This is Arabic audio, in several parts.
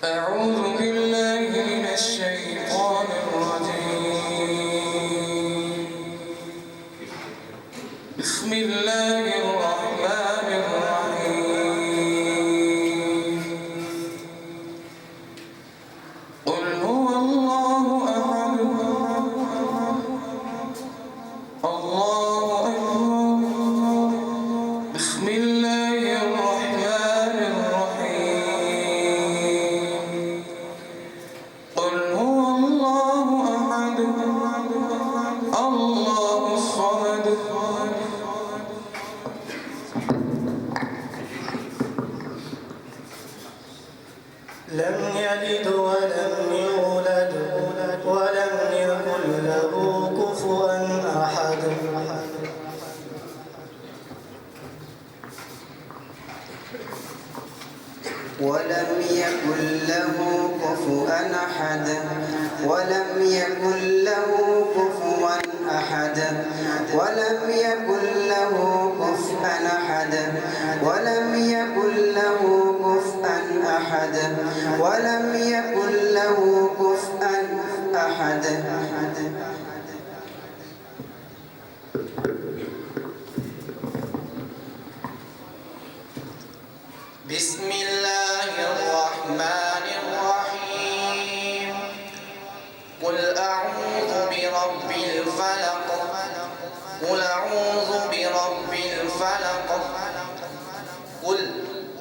أعوذ بالله من الشيطان الرجيم. بسم الله الرحمن الرحيم. قل هو الله أحد الله أكبر. بسم الله الرحمن الرحيم. قل هو الله أحد الله الصمد. لم يلد ولم يولد ولم يكن له كفوا أحد. ولم يكن له كفوا أحد. ولم يكن له كفوا أحد. ولم يكن له كفوا أحد. ولم يكن له كفوا أحد. ولم يكن له كفوا أحد. بسم الله الرحمن الرحيم. قل أعوذ برب الفلق. قل أعوذ برب الفلق. قل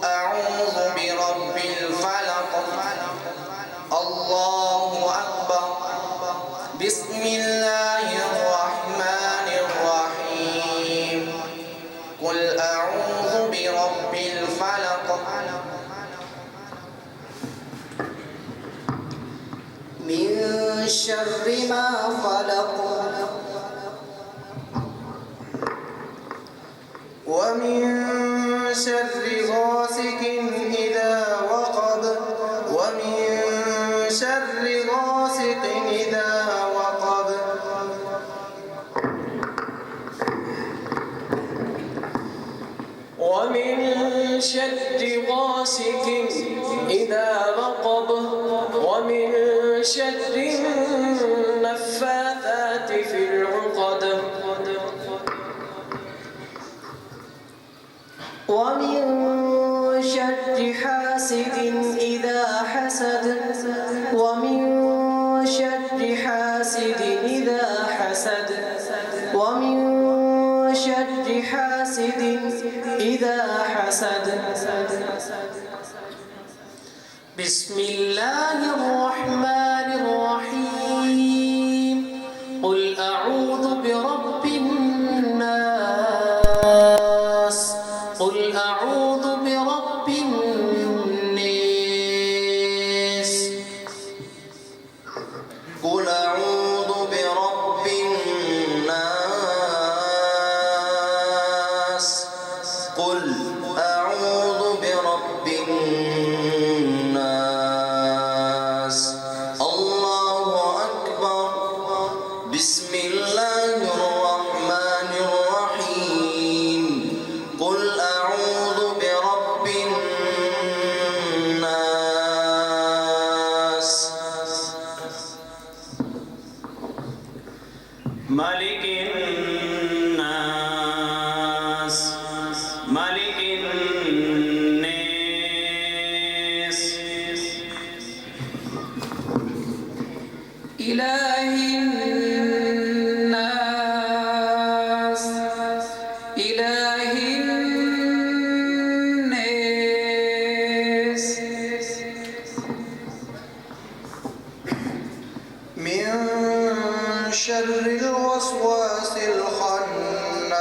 أعوذ برب الفلق. الله أكبر. بسم الله الرحمن الرحيم. قل أعوذ برب الفلق. من شر ما خلق. ومن شر غاسق إذا وقب. ومن شر غاسق إذا وقب. ومن شر غاسق إذا وقب. ومن شر النفاثات في العقد. ومن شر حاسد إذا حسد. ومن شر حاسد إذا حسد. ومن شر حاسد إذا حسد. بسم الله الرحمن الرحيم. قل أعوذ برب الناس. قل أعوذ برب الناس. قل أعوذ برب الناس. قل أعوذ برب الناس. الله أكبر. بسم الله الرحمن الرحيم. قل أعوذ برب الناس. ملك الناس. ملك الناس. إله الناس. إله الناس. من شر الوسواس الخناس.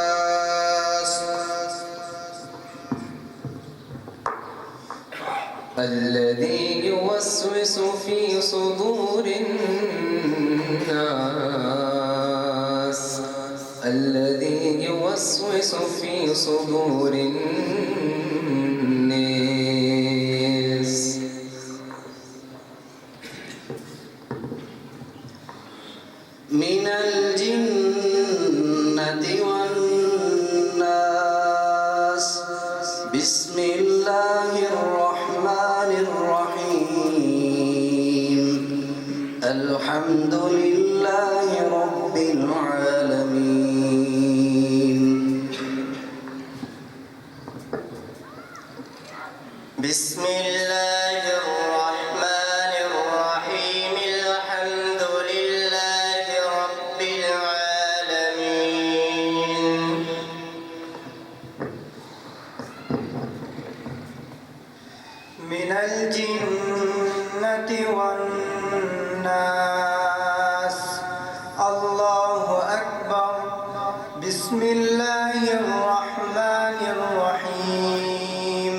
الذي يوسوس في صدور الناس. الذي يوسوس في صدور الناس. من الجنة والناس. بسم الله الرحمن الرحيم. الحمد لله رب العالمين. بسم الله الرحمن الرحيم. الحمد لله رب العالمين. من الجنة والناس. الله أكبر. بسم الله الرحمن الرحيم.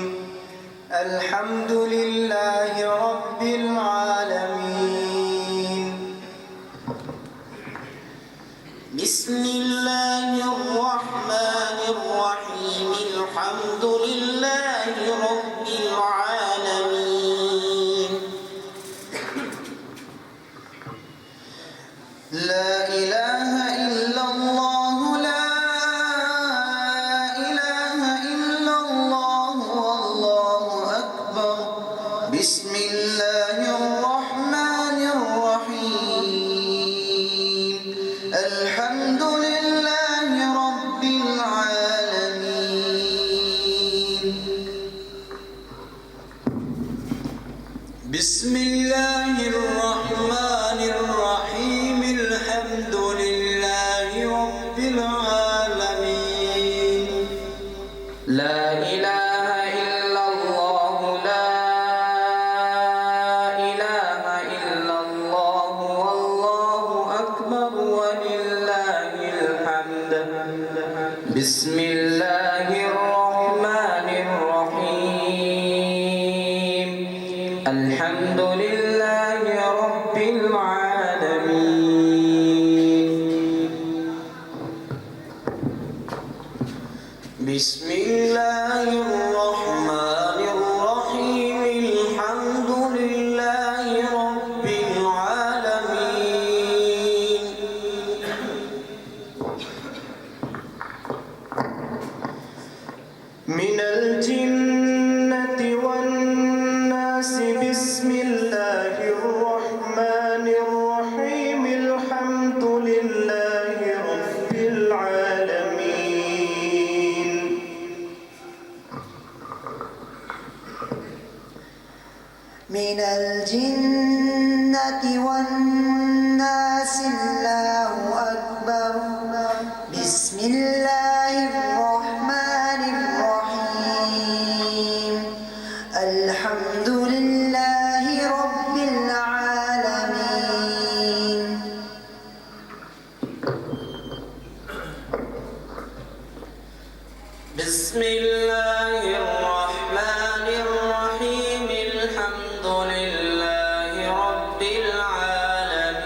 الحمد لله رب العالمين. بسم الله الرحمن الرحيم. الحمد لله رب العالمين. لا إله إلا الله. لا إله إلا الله. والله أكبر. بسم الله الرحمن الرحيم. الحمد لله رب العالمين. بسم الله الرحمن الرحيم. الحمد لله رب العالمين. لا إله إلا الله. لا إله إلا الله. والله أكبر ولله الحمد. بسم الله الرحمن الرحيم. الحمد لله رب العالمين. بسم الله الرحمن الرحيم. الحمد لله رب العالمين. من الجنة والناس. بسم الله الرحمن الرحيم. الحمد لله رب العالمين. من الجنة والناس. الله أكبر. بسم الله الرحمن الرحيم. الحمد لله رب العالمين. بسم الله الرحمن الرحيم. الحمد لله رب العالمين.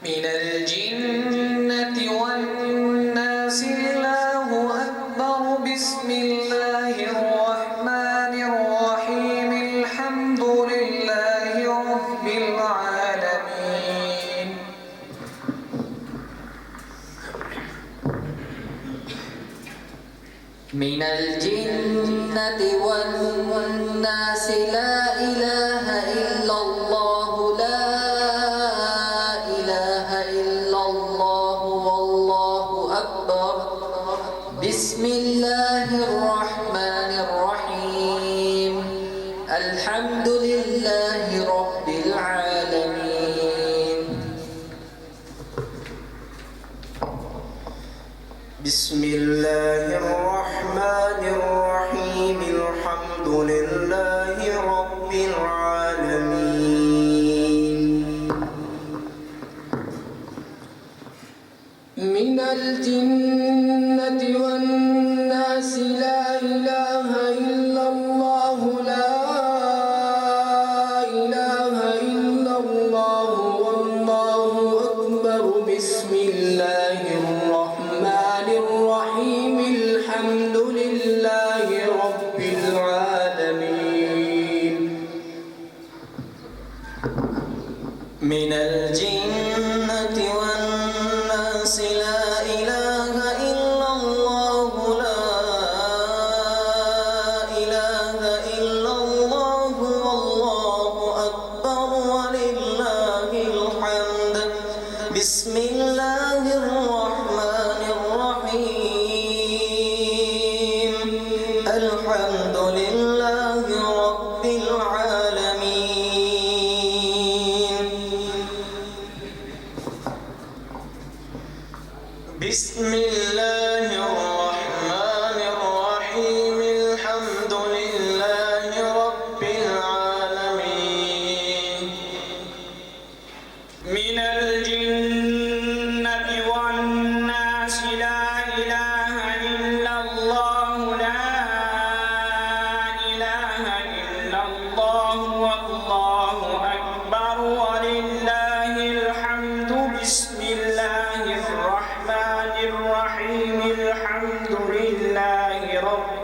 من الجنة والناس. الله أكبر. بسم الله الرحمن الرحيم. الحمد لله رب العالمين. من الجنة والناس. لا إله إلا الله. لا إله إلا الله. والله أكبر. بسم الله الرحمن الرحيم. الحمد لله رب العالمين. بسم الله الرحمن الرحيم. الحمد لله رب العالمين. من الجنة والناس. لا إله إلا الله. لا إله إلا الله. والله أكبر. بسم الله الرحمن الرحيم. الحمد لله رب العالمين. من الجنة والناس. لا إله إلا الله. لا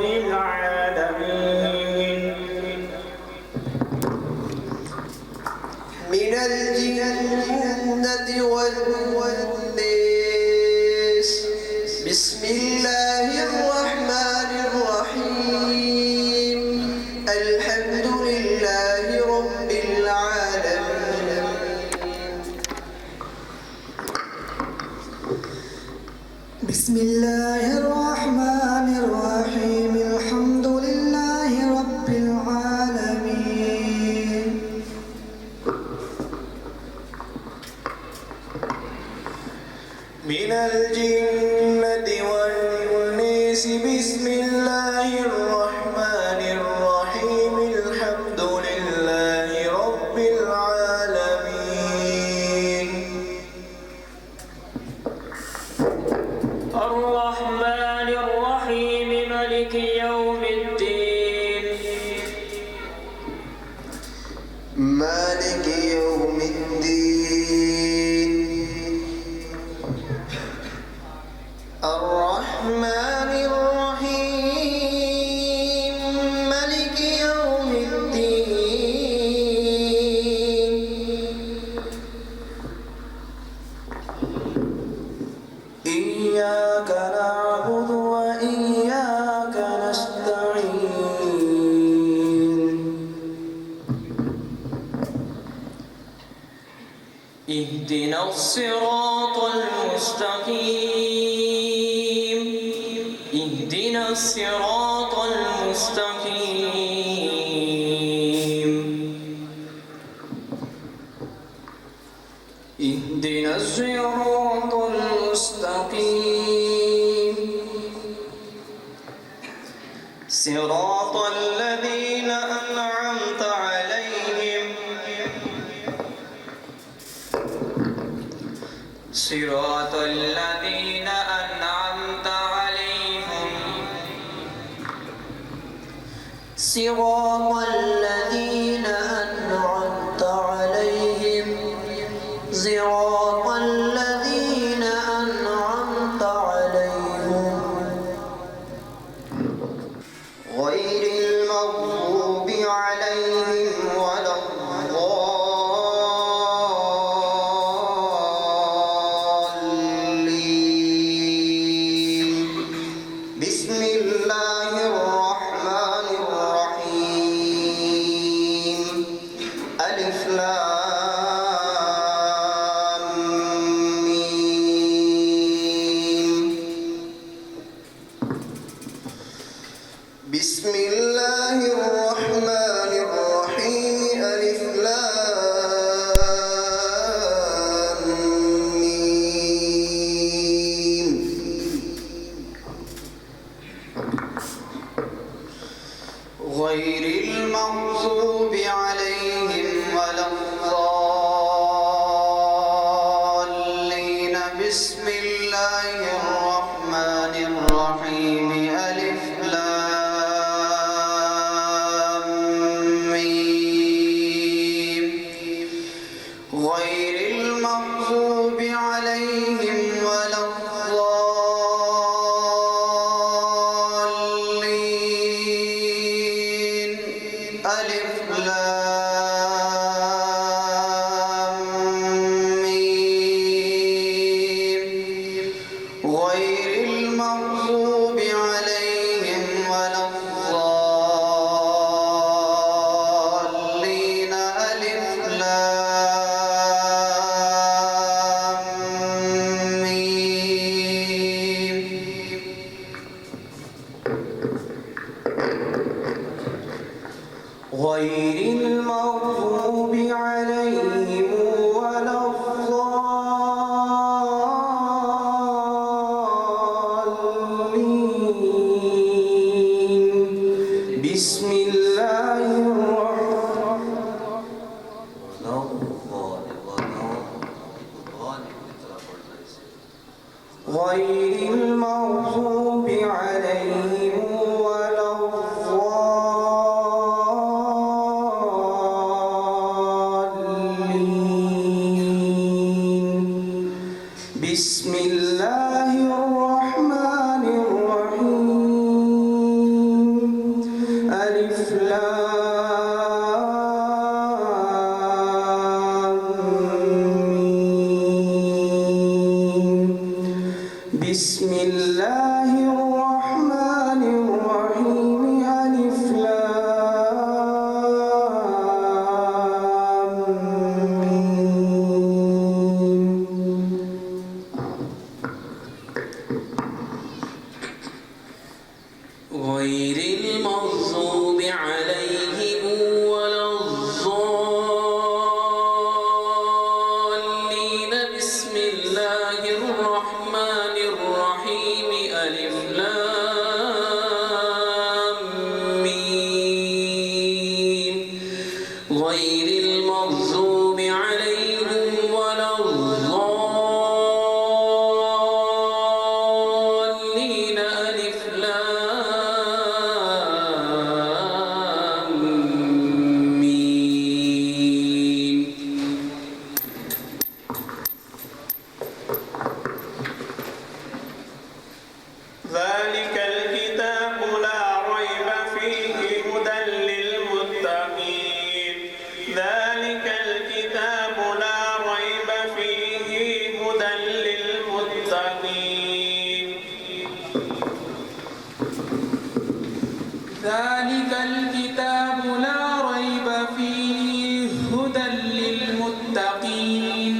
رب العالمين. من الجنة والناس. بسم الله الرحمن الرحيم. الحمد لله رب العالمين. بسم الله الرحمن الرحيم. الحمد لله رب العالمين. من الجنة والناس. بسم الله الرحمن الرحيم. الحمد لله رب العالمين. الرحمن الرحيم. مالك يوم الدين. مالك يوم الدين. الرحمن الرحيم. مالك يوم الدين. إياك نعبد وإياك نستعين. اهدنا الصراط المستقيم. اهدنا الصراط المستقيم. اهدنا الصراط المستقيم. صراط الذين أنعمت عليهم. صراط الذين أنعمت عليهم. صراط الذين أنعمت عليهم. صراط الذين أنعمت عليهم غير المغضوب عليهم ولا الضالين. بسم الله الرحمن الرحيم. ألف لام ميم. بسم الله الرحمن الرحيم. ألف لام ميم. غير المغضوب عليهم ولا الضالين. بسم الله الرحمن الرحيم. ألف لام ميم. غير المغضوب عليهم ولا الضالين. ألف لام ميم. غير المغضوب عليهم ولا الضالين. ألف لام ميم. غير المغضوب عليهم ولا الضالين. بسم الله غير المغضوب عليهم ولا الضالين. غير المغضوب عليهم ولا الضالين. بسم الله الرحمن الرحيم. ألف لام ميم. غير المغضوب عليهم ولا الضالين. ألف لام ميم. ذلك الكتاب لا ريب فيه هدى للمتقين. ذلك الكتاب لا ريب فيه هدى للمتقين. ذلك الكتاب لا ريب فيه هدى للمتقين.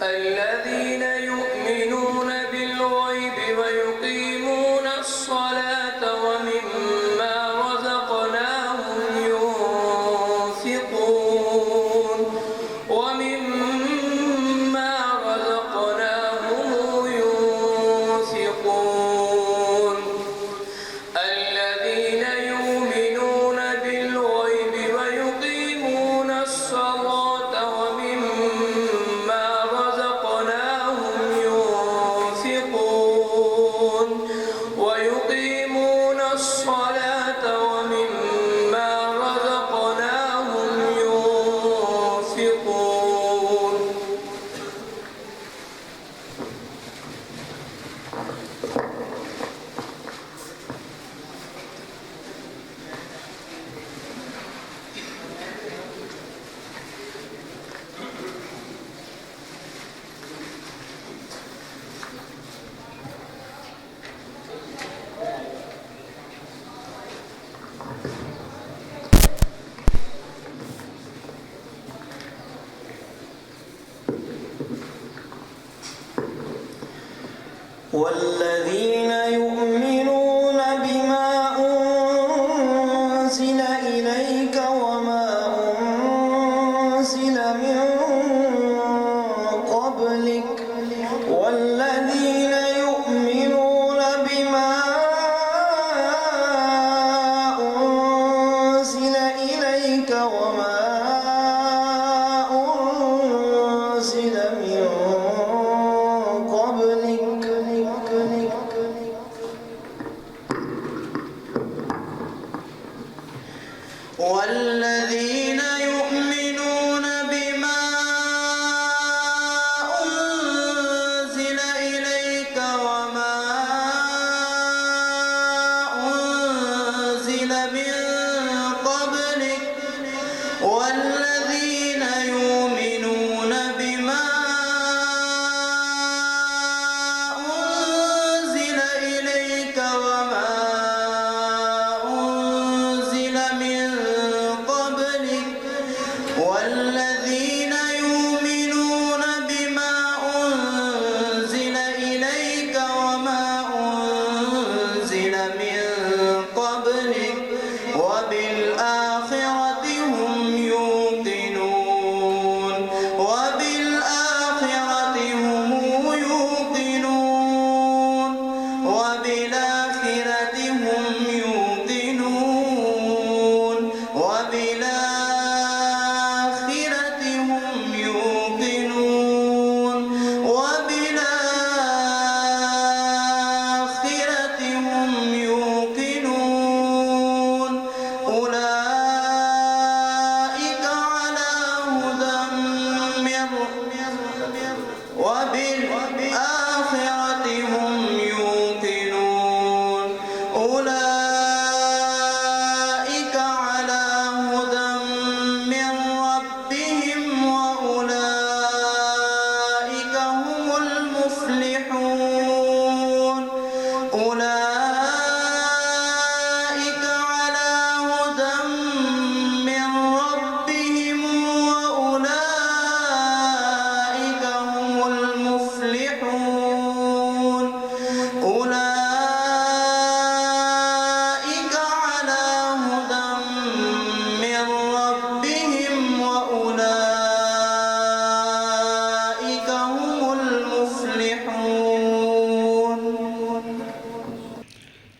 الذين يؤمنون بالغيب ويقيمون الصلاة ومما رزقناهم ينفقون. ومما رزقناهم ينفقون. الذين يؤمنون بالغيب ويقيمون الصلاة ومما رزقناهم ينفقون. ويقيمون الصلاة ومما رزقناهم ينفقون. والذين يؤمنون بما أنزل إليك وما أنزل من قبلك والذين يؤمنون بما أنزل إليك وما أنزل من قبلك والذين يؤمنون بما أنزل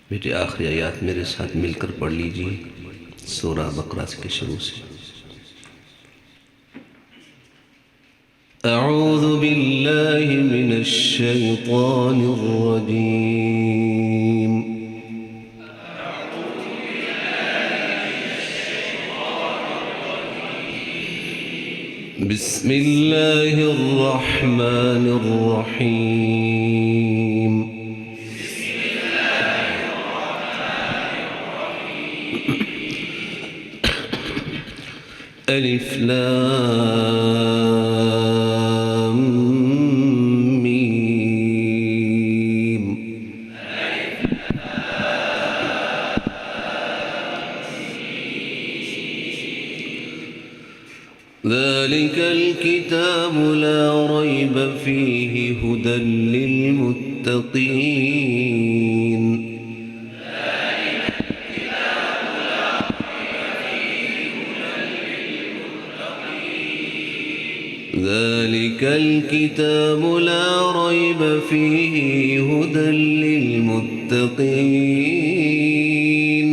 बेटे आखिरी आयत मेरे साथ मिलकर पढ़ लीजिए सूरह बकरा के शुरू से। अऊज़ु बिल्लाहि मिनश शैतानिर रजीम। बिस्मिल्लाहिर रहमानिर रहीम। अलिफ लाम मीम। ذلكal किताब ला रैब फीहि हुदल लिलमुत्तकीन। ذلكal किताब ला रैब फीहि हुदल लिलमुत्तकीन।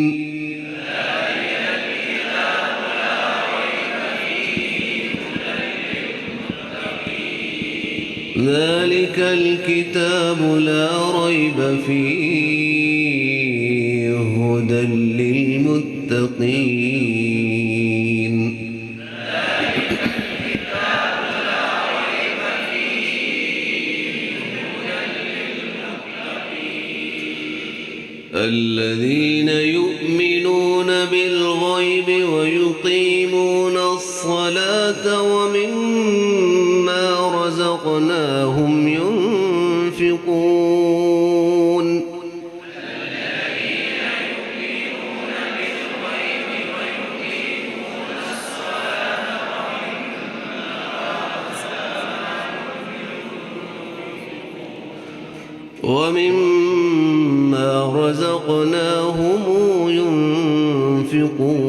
ذلكal किताब ला रैब फीहि हुदल लिलमुत्तकीन। الذين يؤمنون بالغيب ويقيمون الصلاة ومما رزقناهم ينفقون ومما رزقناهم ينفقون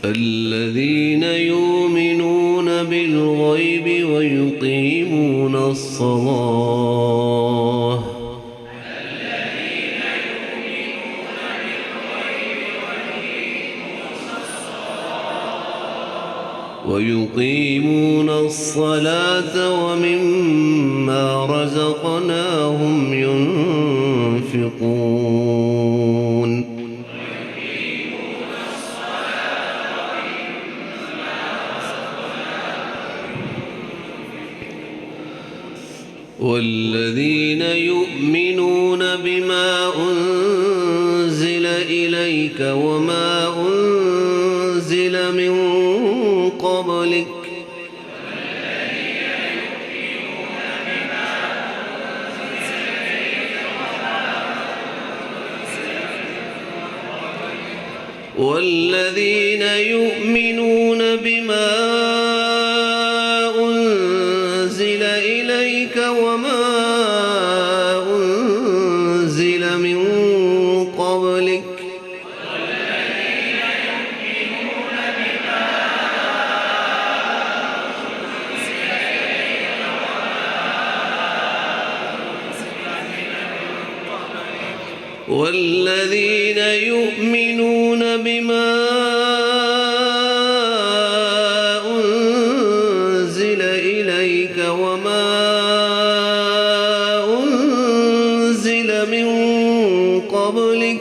الذين يؤمنون بالغيب ويقيمون الصلاة ومما رزقناهم ينفقون والذين يؤمنون بما أنزل إليك وما أنزل من قبلك والذين يؤمنون بما أنزل إليك وما أنزل من قبلك والذين يؤمنون بما أنزل إليك وما أنزل من قبلك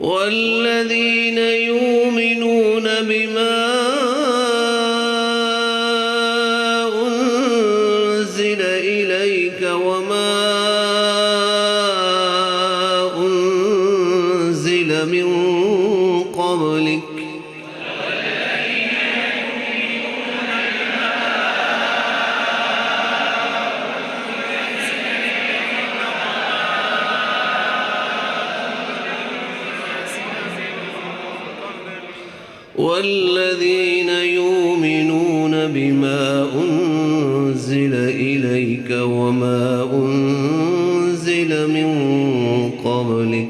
والذين يؤمنون بما أنزل إليك وما أنزل من قبلك والذين يؤمنون بما أنزل إليك وما أنزل من قبلك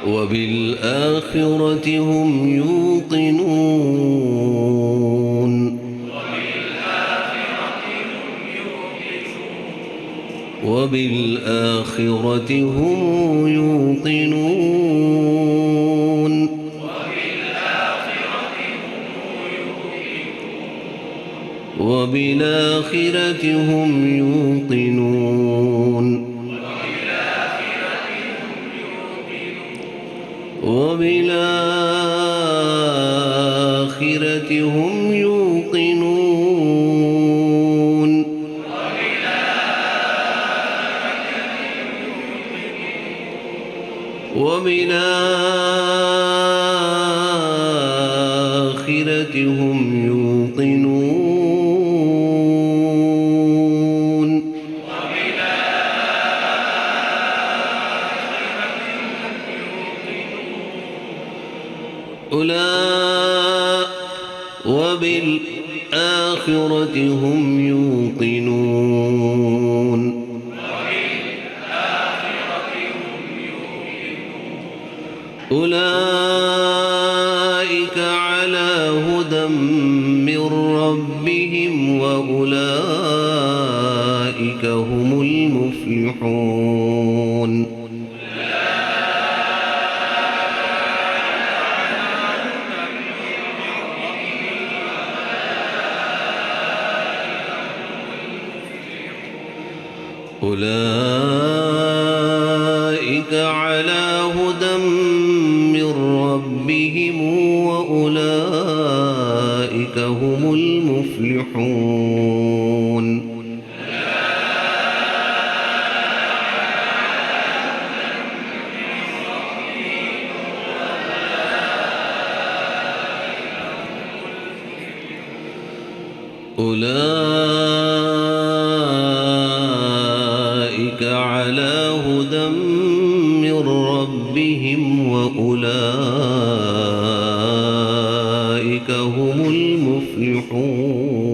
وبالآخرة هم يوقنون وبالآخرة هم يوقنون وبالآخرة هم يوقنون وبالآخرة هم يوقنون وبالآخرة هم يوقنون وبالآخرة هم يوقنون أولئك على هدى من ربهم وأولئك هم المفلحون أولئك على هدى من ربهم وأولئك هم المفلحون أولئك على هدى من ربهم وأولئك هم المفلحون